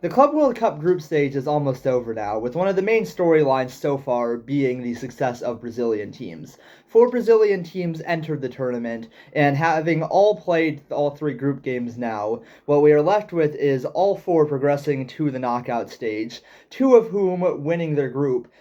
The Club World Cup group stage is almost over now, with one of the main storylines so far being the success of Brazilian teams. Four Brazilian teams entered the tournament, and having all played all three group games now, what we are left with is all four progressing to the knockout stage, two of whom winning their group,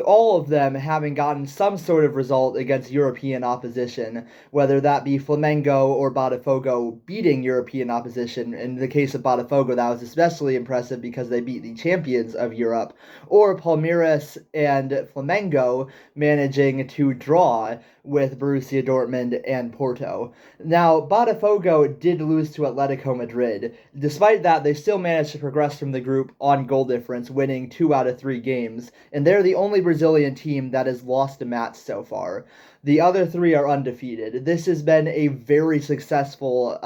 all of them having gotten some sort of result against European opposition, whether that be Flamengo or Botafogo beating European opposition. In the case of Botafogo, that was especially impressive because they beat the champions of Europe, or Palmeiras and Flamengo managing to draw with Borussia Dortmund and Porto. Now, Botafogo did lose to Atletico Madrid. Despite that, they still managed to progress from the group on goal difference, winning 2 out of 3 games, and they're the only Brazilian team that has lost a match so far. The other three are undefeated. This has been a very successful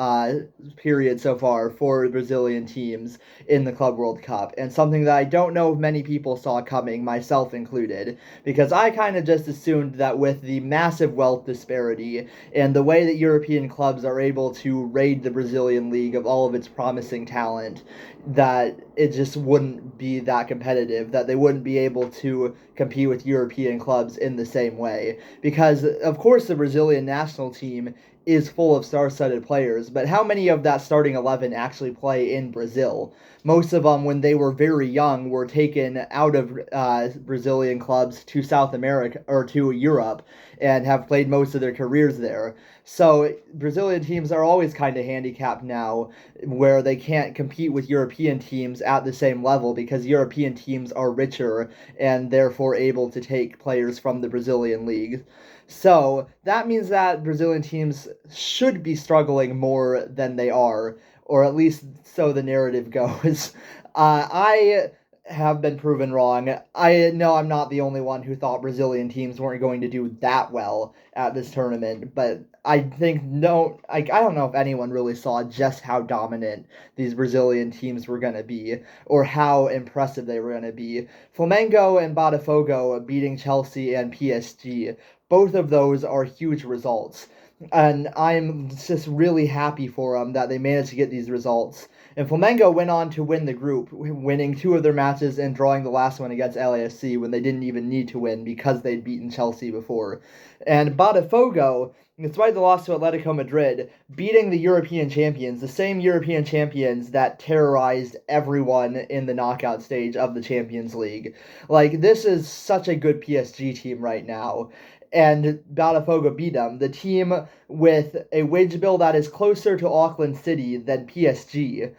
period so far for Brazilian teams in the Club World Cup, and something that I don't know if many people saw coming, myself included, because I kind of just assumed that with the massive wealth disparity and the way that European clubs are able to raid the Brazilian league of all of its promising talent, that it just wouldn't be that competitive, that they wouldn't be able to compete with European clubs in the same way. Because, of course, the Brazilian national team is full of star-studded players, but how many of that starting 11 actually play in Brazil? Most of them, when they were very young, were taken out of Brazilian clubs to South America or to Europe and have played most of their careers there. So Brazilian teams are always kind of handicapped now where they can't compete with European teams at the same level because European teams are richer and therefore able to take players from the Brazilian league. So that means that Brazilian teams should be struggling more than they are, or at least so the narrative goes. I have been proven wrong. I know I'm not the only one who thought Brazilian teams weren't going to do that well at this tournament, but I think no, I don't know if anyone really saw just how dominant these Brazilian teams were going to be or how impressive they were going to be. Flamengo and Botafogo beating Chelsea and PSG, both of those are huge results. And I'm just really happy for them that they managed to get these results. And Flamengo went on to win the group, winning 2 of their matches and drawing the last one against LAFC when they didn't even need to win because they'd beaten Chelsea before. And Botafogo, despite the loss to Atletico Madrid, beating the European champions, the same European champions that terrorized everyone in the knockout stage of the Champions League. Like, this is such a good PSG team right now. And Botafogo beat them. The team with a wage bill that is closer to Auckland City than PSG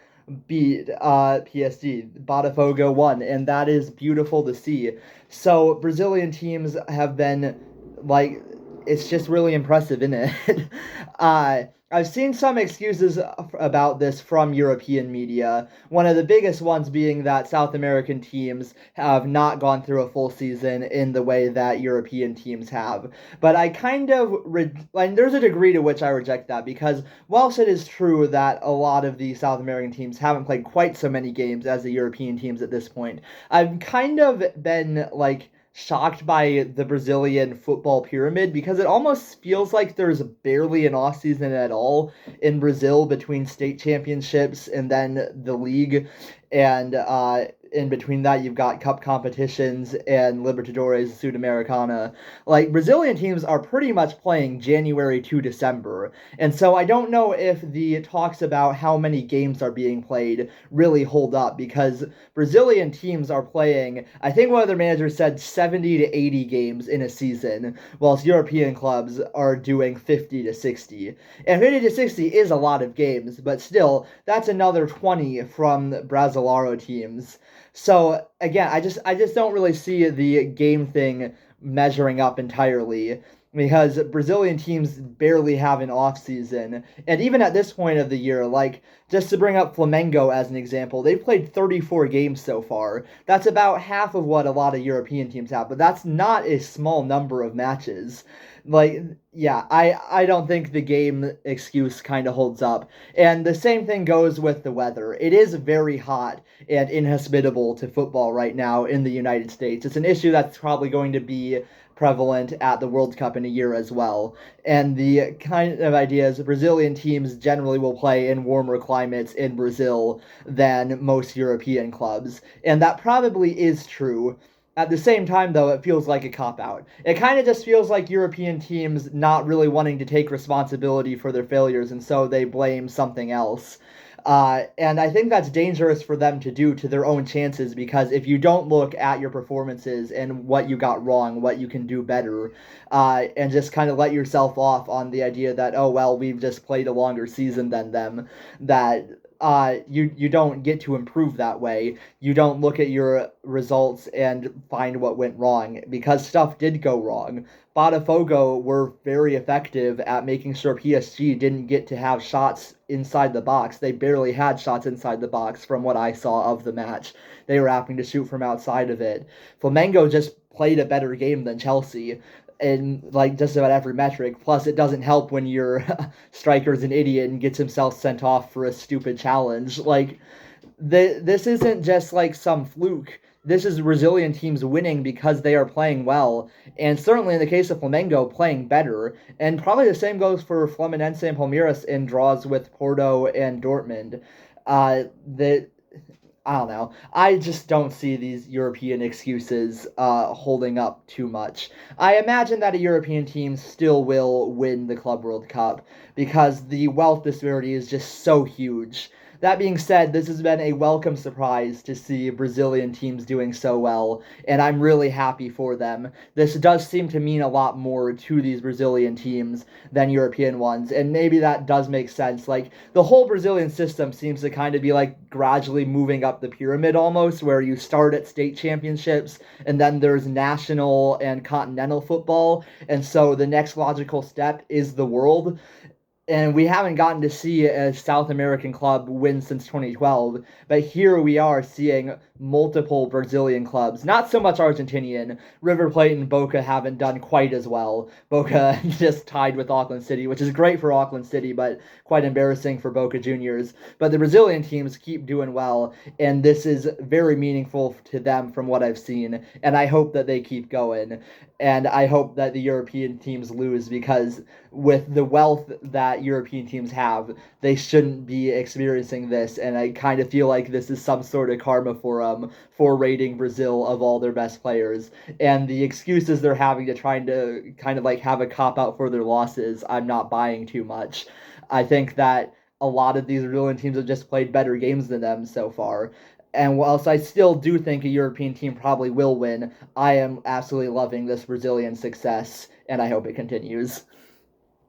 beat PSG. Botafogo won, and that is beautiful to see. So Brazilian teams have been like, it's just really impressive, isn't it? I've seen some excuses about this from European media. One of the biggest ones being that South American teams have not gone through a full season in the way that European teams have. But I kind of, there's a degree to which I reject that because whilst it is true that a lot of the South American teams haven't played quite so many games as the European teams at this point, I've kind of been like, shocked by the Brazilian football pyramid because it almost feels like there's barely an off season at all in Brazil between state championships and then the league, and in between that you've got cup competitions and Libertadores Sudamericana. Like, Brazilian teams are pretty much playing January to December, and so I don't know if the talks about how many games are being played really hold up because Brazilian teams are playing, I think one of their managers said 70 to 80 games in a season, whilst European clubs are doing 50 to 60. And 50 to 60 is a lot of games, but still, that's another 20 from Brasileiro teams. So again, I just don't really see the game thing measuring up entirely because Brazilian teams barely have an off season. And even at this point of the year, like, just to bring up Flamengo as an example, they've played 34 games so far. That's about half of what a lot of European teams have, but that's not a small number of matches. Like, yeah, I don't think the game excuse kind of holds up. And the same thing goes with the weather. It is very hot and inhospitable to football right now in the United States. It's an issue that's probably going to be prevalent at the World Cup in a year as well. And the kind of idea is Brazilian teams generally will play in warmer climates in Brazil than most European clubs. And that probably is true. At the same time, though, it feels like a cop out. It kind of just feels like European teams not really wanting to take responsibility for their failures, and so they blame something else. And I think that's dangerous for them to do to their own chances because if you don't look at your performances and what you got wrong, what you can do better, and just kind of let yourself off on the idea that, oh, well, we've just played a longer season than them, that you don't get to improve that way. You don't look at your results and find what went wrong because stuff did go wrong. Botafogo were very effective at making sure PSG didn't get to have shots inside the box. They barely had shots inside the box from what I saw of the match. They were having to shoot from outside of it. Flamengo just played a better game than Chelsea in like just about every metric. Plus, it doesn't help when your striker's an idiot and gets himself sent off for a stupid challenge. Like, this isn't just like some fluke. This is Brazilian teams winning because they are playing well, and certainly in the case of Flamengo, playing better. And probably the same goes for Fluminense and Palmeiras in draws with Porto and Dortmund. The I don't know. I just don't see these European excuses holding up too much. I imagine that a European team still will win the Club World Cup because the wealth disparity is just so huge. That being said, this has been a welcome surprise to see Brazilian teams doing so well, and I'm really happy for them. This does seem to mean a lot more to these Brazilian teams than European ones, and maybe that does make sense. Like, the whole Brazilian system seems to kind of be like gradually moving up the pyramid almost, where you start at state championships, and then there's national and continental football, and so the next logical step is the world. And we haven't gotten to see a South American club win since 2012, but here we are seeing multiple Brazilian clubs, not so much Argentinian. River Plate and Boca haven't done quite as well. Boca just tied with Auckland City, which is great for Auckland City, but quite embarrassing for Boca Juniors. But the Brazilian teams keep doing well, and this is very meaningful to them from what I've seen, and I hope that they keep going. And I hope that the European teams lose because with the wealth that European teams have, they shouldn't be experiencing this. And I kind of feel like this is some sort of karma for rating Brazil of all their best players. And the excuses they're having to trying to kind of like have a cop out for their losses, I'm not buying too much. I think that a lot of these Brazilian teams have just played better games than them so far. And whilst I still do think a European team probably will win, I am absolutely loving this Brazilian success, and I hope it continues.